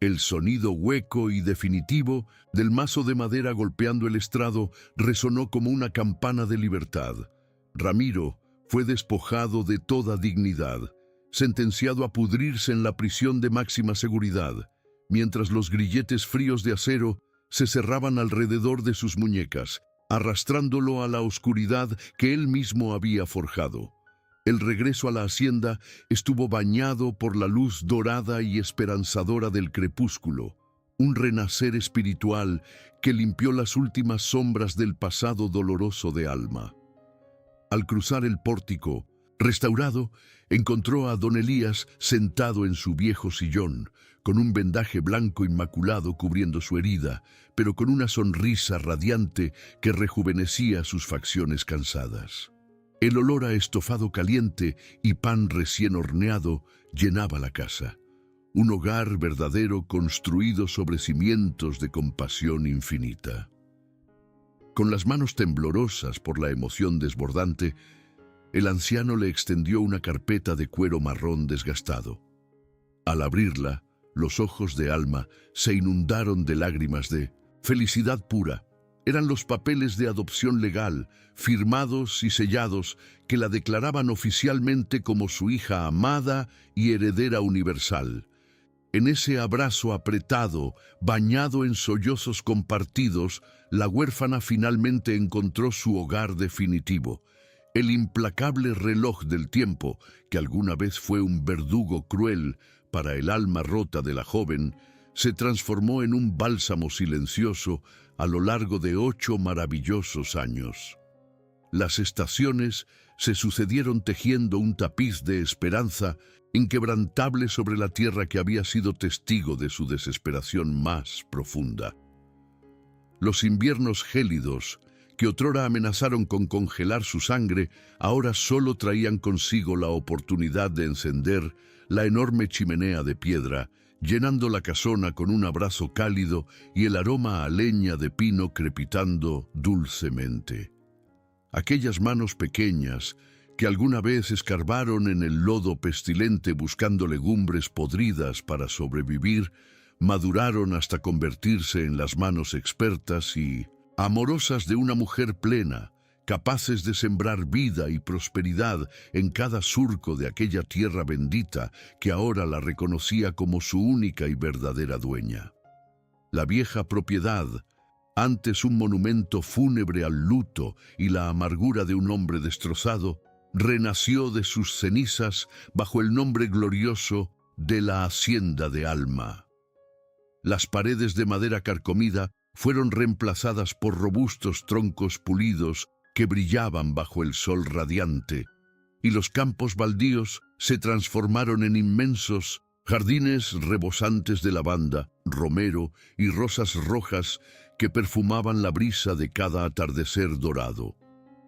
El sonido hueco y definitivo del mazo de madera golpeando el estrado resonó como una campana de libertad. Ramiro fue despojado de toda dignidad, sentenciado a pudrirse en la prisión de máxima seguridad, mientras los grilletes fríos de acero se cerraban alrededor de sus muñecas, arrastrándolo a la oscuridad que él mismo había forjado. El regreso a la hacienda estuvo bañado por la luz dorada y esperanzadora del crepúsculo, un renacer espiritual que limpió las últimas sombras del pasado doloroso de Alma. Al cruzar el pórtico, restaurado, encontró a don Elías sentado en su viejo sillón, con un vendaje blanco inmaculado cubriendo su herida, pero con una sonrisa radiante que rejuvenecía sus facciones cansadas. El olor a estofado caliente y pan recién horneado llenaba la casa. Un hogar verdadero construido sobre cimientos de compasión infinita. Con las manos temblorosas por la emoción desbordante, el anciano le extendió una carpeta de cuero marrón desgastado. Al abrirla, los ojos de Alma se inundaron de lágrimas de felicidad pura, Eran los papeles de adopción legal, firmados y sellados, que la declaraban oficialmente como su hija amada y heredera universal. En ese abrazo apretado, bañado en sollozos compartidos, la huérfana finalmente encontró su hogar definitivo. El implacable reloj del tiempo, que alguna vez fue un verdugo cruel para el alma rota de la joven, se transformó en un bálsamo silencioso a lo largo de 8 maravillosos años. Las estaciones se sucedieron tejiendo un tapiz de esperanza inquebrantable sobre la tierra que había sido testigo de su desesperación más profunda. Los inviernos gélidos, que otrora amenazaron con congelar su sangre, ahora solo traían consigo la oportunidad de encender la enorme chimenea de piedra, llenando la casona con un abrazo cálido y el aroma a leña de pino crepitando dulcemente. Aquellas manos pequeñas que alguna vez escarbaron en el lodo pestilente buscando legumbres podridas para sobrevivir, maduraron hasta convertirse en las manos expertas y amorosas de una mujer plena, capaces de sembrar vida y prosperidad en cada surco de aquella tierra bendita que ahora la reconocía como su única y verdadera dueña. La vieja propiedad, antes un monumento fúnebre al luto y la amargura de un hombre destrozado, renació de sus cenizas bajo el nombre glorioso de la Hacienda de Alma. Las paredes de madera carcomida fueron reemplazadas por robustos troncos pulidos que brillaban bajo el sol radiante, y los campos baldíos se transformaron en inmensos jardines rebosantes de lavanda, romero y rosas rojas que perfumaban la brisa de cada atardecer dorado.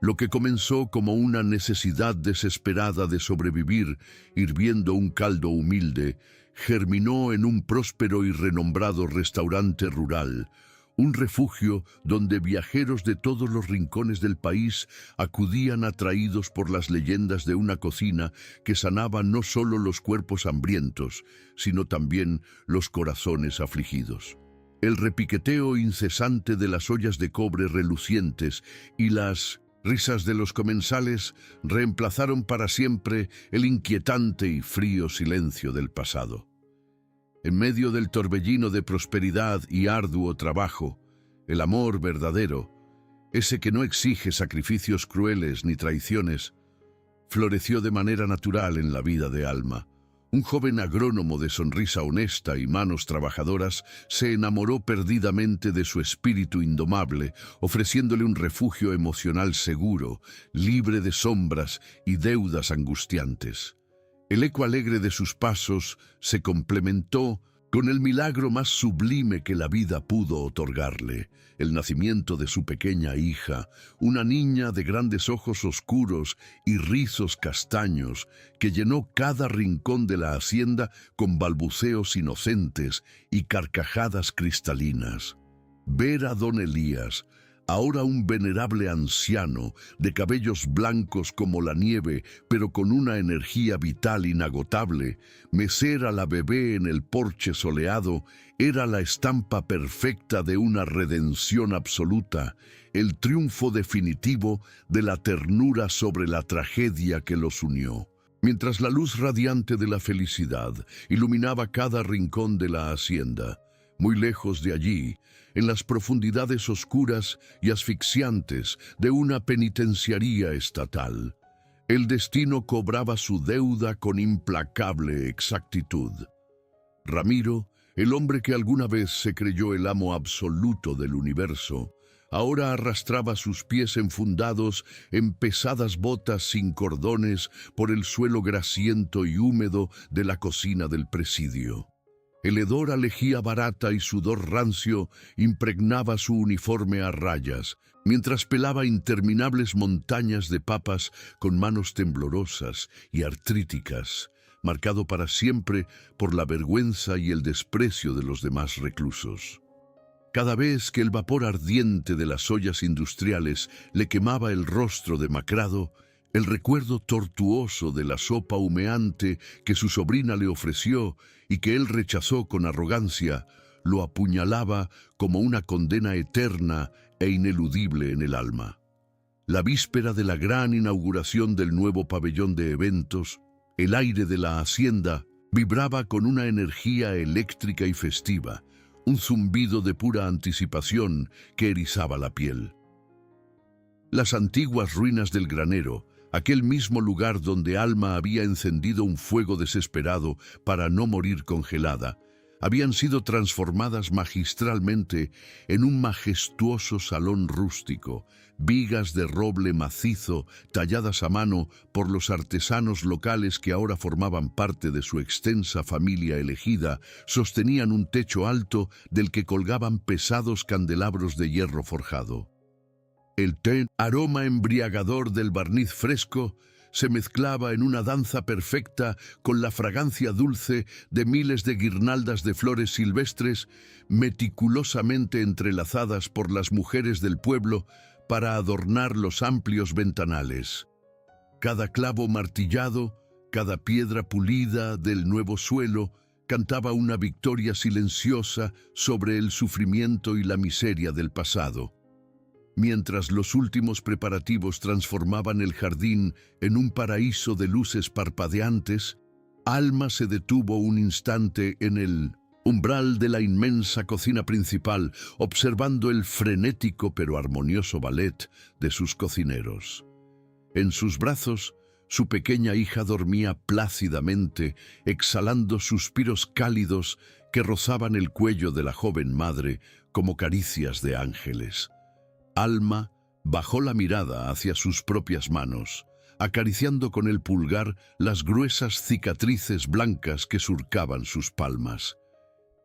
Lo que comenzó como una necesidad desesperada de sobrevivir hirviendo un caldo humilde, germinó en un próspero y renombrado restaurante rural, un refugio donde viajeros de todos los rincones del país acudían atraídos por las leyendas de una cocina que sanaba no solo los cuerpos hambrientos, sino también los corazones afligidos. El repiqueteo incesante de las ollas de cobre relucientes y las risas de los comensales reemplazaron para siempre el inquietante y frío silencio del pasado. En medio del torbellino de prosperidad y arduo trabajo, el amor verdadero, ese que no exige sacrificios crueles ni traiciones, floreció de manera natural en la vida de Alma. Un joven agrónomo de sonrisa honesta y manos trabajadoras se enamoró perdidamente de su espíritu indomable, ofreciéndole un refugio emocional seguro, libre de sombras y deudas angustiantes. El eco alegre de sus pasos se complementó con el milagro más sublime que la vida pudo otorgarle, el nacimiento de su pequeña hija, una niña de grandes ojos oscuros y rizos castaños que llenó cada rincón de la hacienda con balbuceos inocentes y carcajadas cristalinas. Ver a don Elías, ahora un venerable anciano, de cabellos blancos como la nieve, pero con una energía vital inagotable, mecer a la bebé en el porche soleado, era la estampa perfecta de una redención absoluta, el triunfo definitivo de la ternura sobre la tragedia que los unió. Mientras la luz radiante de la felicidad iluminaba cada rincón de la hacienda, muy lejos de allí, en las profundidades oscuras y asfixiantes de una penitenciaría estatal, el destino cobraba su deuda con implacable exactitud. Ramiro, el hombre que alguna vez se creyó el amo absoluto del universo, ahora arrastraba sus pies enfundados en pesadas botas sin cordones por el suelo grasiento y húmedo de la cocina del presidio. El hedor a lejía barata y sudor rancio impregnaba su uniforme a rayas, mientras pelaba interminables montañas de papas con manos temblorosas y artríticas, marcado para siempre por la vergüenza y el desprecio de los demás reclusos. Cada vez que el vapor ardiente de las ollas industriales le quemaba el rostro demacrado, el recuerdo tortuoso de la sopa humeante que su sobrina le ofreció y que él rechazó con arrogancia, lo apuñalaba como una condena eterna e ineludible en el alma. La víspera de la gran inauguración del nuevo pabellón de eventos, el aire de la hacienda vibraba con una energía eléctrica y festiva, un zumbido de pura anticipación que erizaba la piel. Las antiguas ruinas del granero, aquel mismo lugar donde Alma había encendido un fuego desesperado para no morir congelada, habían sido transformadas magistralmente en un majestuoso salón rústico, vigas de roble macizo talladas a mano por los artesanos locales que ahora formaban parte de su extensa familia elegida, sostenían un techo alto del que colgaban pesados candelabros de hierro forjado. El aroma embriagador del barniz fresco se mezclaba en una danza perfecta con la fragancia dulce de miles de guirnaldas de flores silvestres meticulosamente entrelazadas por las mujeres del pueblo para adornar los amplios ventanales. Cada clavo martillado, cada piedra pulida del nuevo suelo cantaba una victoria silenciosa sobre el sufrimiento y la miseria del pasado. Mientras los últimos preparativos transformaban el jardín en un paraíso de luces parpadeantes, Alma se detuvo un instante en el umbral de la inmensa cocina principal, observando el frenético pero armonioso ballet de sus cocineros. En sus brazos, su pequeña hija dormía plácidamente, exhalando suspiros cálidos que rozaban el cuello de la joven madre como caricias de ángeles. Alma bajó la mirada hacia sus propias manos, acariciando con el pulgar las gruesas cicatrices blancas que surcaban sus palmas.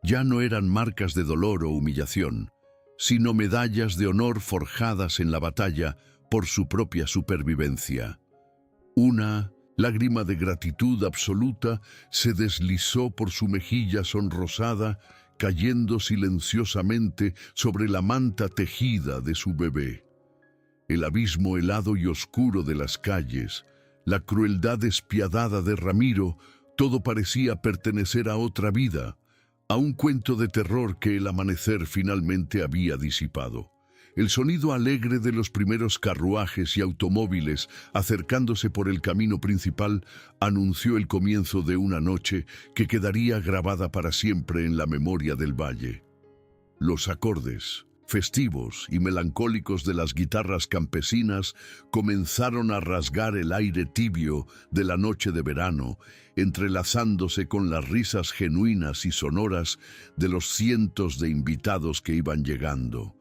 Ya no eran marcas de dolor o humillación, sino medallas de honor forjadas en la batalla por su propia supervivencia. Una lágrima de gratitud absoluta se deslizó por su mejilla sonrosada, cayendo silenciosamente sobre la manta tejida de su bebé. El abismo helado y oscuro de las calles, la crueldad despiadada de Ramiro, todo parecía pertenecer a otra vida, a un cuento de terror que el amanecer finalmente había disipado. El sonido alegre de los primeros carruajes y automóviles acercándose por el camino principal anunció el comienzo de una noche que quedaría grabada para siempre en la memoria del valle. Los acordes, festivos y melancólicos de las guitarras campesinas comenzaron a rasgar el aire tibio de la noche de verano, entrelazándose con las risas genuinas y sonoras de los cientos de invitados que iban llegando.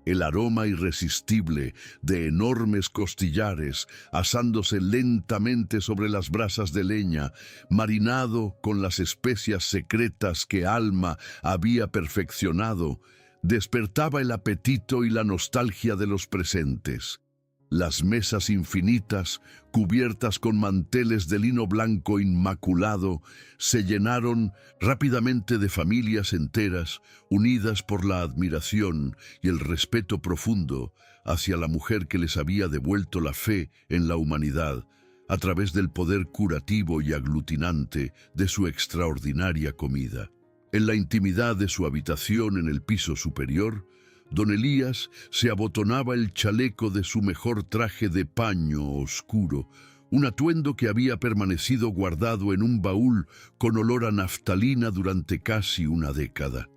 El aroma irresistible de enormes costillares asándose lentamente sobre las brasas de leña, marinado con las especias secretas que Alma había perfeccionado, despertaba el apetito y la nostalgia de los presentes. Las mesas infinitas, cubiertas con manteles de lino blanco inmaculado, se llenaron rápidamente de familias enteras, unidas por la admiración y el respeto profundo hacia la mujer que les había devuelto la fe en la humanidad, a través del poder curativo y aglutinante de su extraordinaria comida. En la intimidad de su habitación en el piso superior, don Elías se abotonaba el chaleco de su mejor traje de paño oscuro, un atuendo que había permanecido guardado en un baúl con olor a naftalina durante casi una década.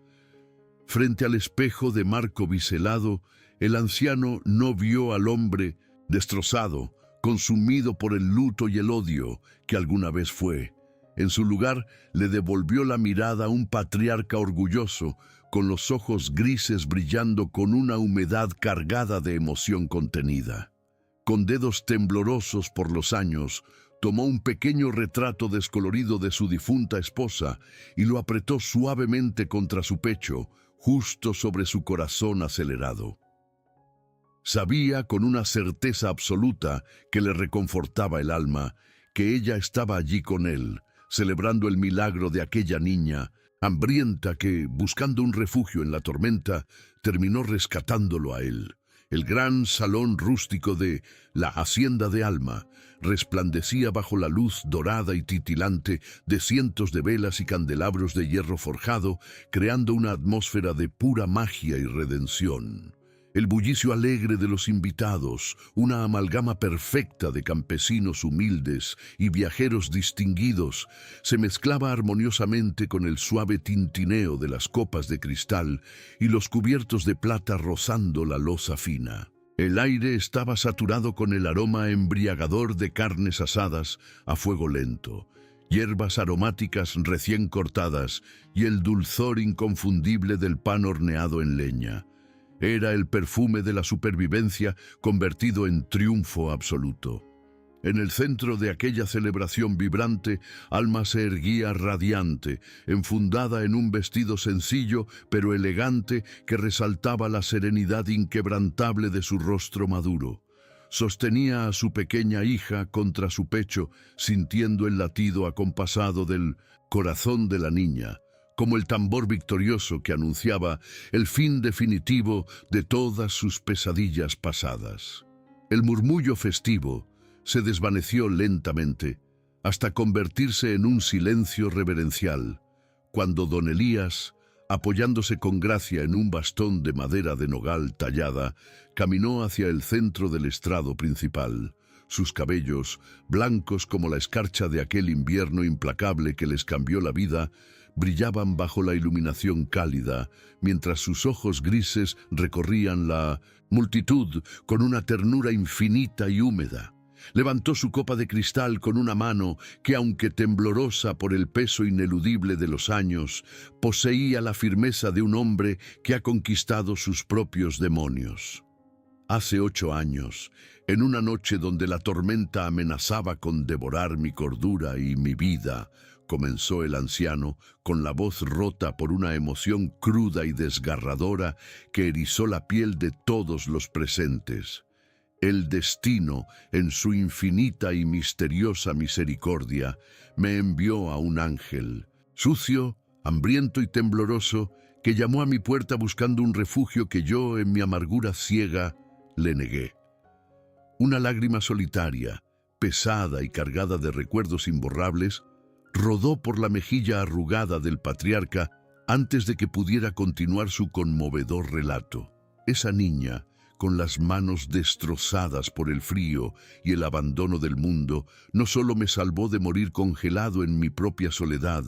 Frente al espejo de marco biselado, el anciano no vio al hombre destrozado, consumido por el luto y el odio que alguna vez fue. En su lugar, le devolvió la mirada a un patriarca orgulloso, con los ojos grises brillando con una humedad cargada de emoción contenida. Con dedos temblorosos por los años, tomó un pequeño retrato descolorido de su difunta esposa y lo apretó suavemente contra su pecho, justo sobre su corazón acelerado. Sabía con una certeza absoluta que le reconfortaba el alma, que ella estaba allí con él, celebrando el milagro de aquella niña, hambrienta que, buscando un refugio en la tormenta, terminó rescatándolo a él. El gran salón rústico de la Hacienda de Alma resplandecía bajo la luz dorada y titilante de cientos de velas y candelabros de hierro forjado, creando una atmósfera de pura magia y redención. El bullicio alegre de los invitados, una amalgama perfecta de campesinos humildes y viajeros distinguidos, se mezclaba armoniosamente con el suave tintineo de las copas de cristal y los cubiertos de plata rozando la loza fina. El aire estaba saturado con el aroma embriagador de carnes asadas a fuego lento, hierbas aromáticas recién cortadas y el dulzor inconfundible del pan horneado en leña. Era el perfume de la supervivencia convertido en triunfo absoluto. En el centro de aquella celebración vibrante, Alma se erguía radiante, enfundada en un vestido sencillo pero elegante que resaltaba la serenidad inquebrantable de su rostro maduro. Sostenía a su pequeña hija contra su pecho, sintiendo el latido acompasado del corazón de la niña, como el tambor victorioso que anunciaba el fin definitivo de todas sus pesadillas pasadas. El murmullo festivo se desvaneció lentamente hasta convertirse en un silencio reverencial, cuando don Elías, apoyándose con gracia en un bastón de madera de nogal tallada, caminó hacia el centro del estrado principal. Sus cabellos, blancos como la escarcha de aquel invierno implacable que les cambió la vida, brillaban bajo la iluminación cálida, mientras sus ojos grises recorrían la multitud con una ternura infinita y húmeda. Levantó su copa de cristal con una mano que, aunque temblorosa por el peso ineludible de los años, poseía la firmeza de un hombre que ha conquistado sus propios demonios. Hace 8 años, en una noche donde la tormenta amenazaba con devorar mi cordura y mi vida, comenzó el anciano, con la voz rota por una emoción cruda y desgarradora que erizó la piel de todos los presentes. El destino, en su infinita y misteriosa misericordia, me envió a un ángel, sucio, hambriento y tembloroso, que llamó a mi puerta buscando un refugio que yo, en mi amargura ciega, le negué. Una lágrima solitaria, pesada y cargada de recuerdos imborrables, rodó por la mejilla arrugada del patriarca antes de que pudiera continuar su conmovedor relato. Esa niña, con las manos destrozadas por el frío y el abandono del mundo, no solo me salvó de morir congelado en mi propia soledad,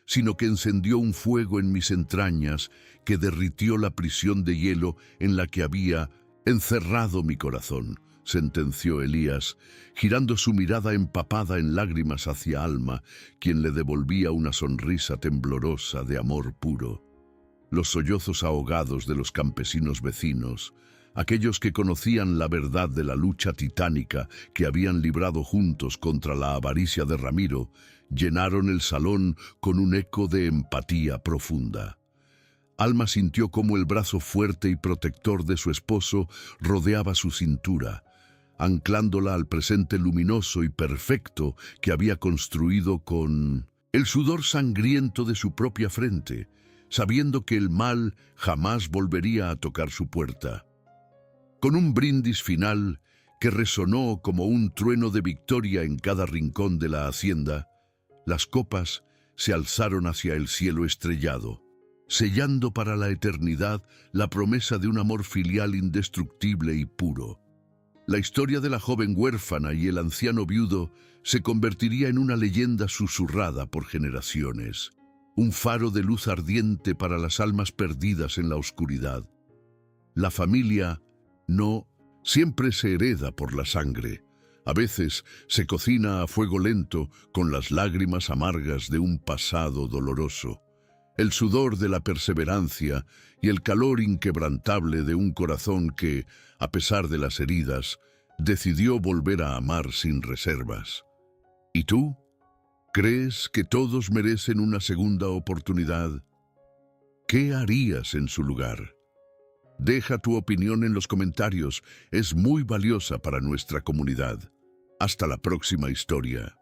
sino que encendió un fuego en mis entrañas que derritió la prisión de hielo en la que había encerrado mi corazón, sentenció Elías, girando su mirada empapada en lágrimas hacia Alma, quien le devolvía una sonrisa temblorosa de amor puro. Los sollozos ahogados de los campesinos vecinos, aquellos que conocían la verdad de la lucha titánica que habían librado juntos contra la avaricia de Ramiro, llenaron el salón con un eco de empatía profunda. Alma sintió cómo el brazo fuerte y protector de su esposo rodeaba su cintura, anclándola al presente luminoso y perfecto que había construido con el sudor sangriento de su propia frente, sabiendo que el mal jamás volvería a tocar su puerta. Con un brindis final que resonó como un trueno de victoria en cada rincón de la hacienda, las copas se alzaron hacia el cielo estrellado, sellando para la eternidad la promesa de un amor filial indestructible y puro. La historia de la joven huérfana y el anciano viudo se convertiría en una leyenda susurrada por generaciones, un faro de luz ardiente para las almas perdidas en la oscuridad. La familia no siempre se hereda por la sangre. A veces se cocina a fuego lento con las lágrimas amargas de un pasado doloroso, el sudor de la perseverancia y el calor inquebrantable de un corazón que, a pesar de las heridas, decidió volver a amar sin reservas. ¿Y tú? ¿Crees que todos merecen una segunda oportunidad? ¿Qué harías en su lugar? Deja tu opinión en los comentarios, es muy valiosa para nuestra comunidad. Hasta la próxima historia.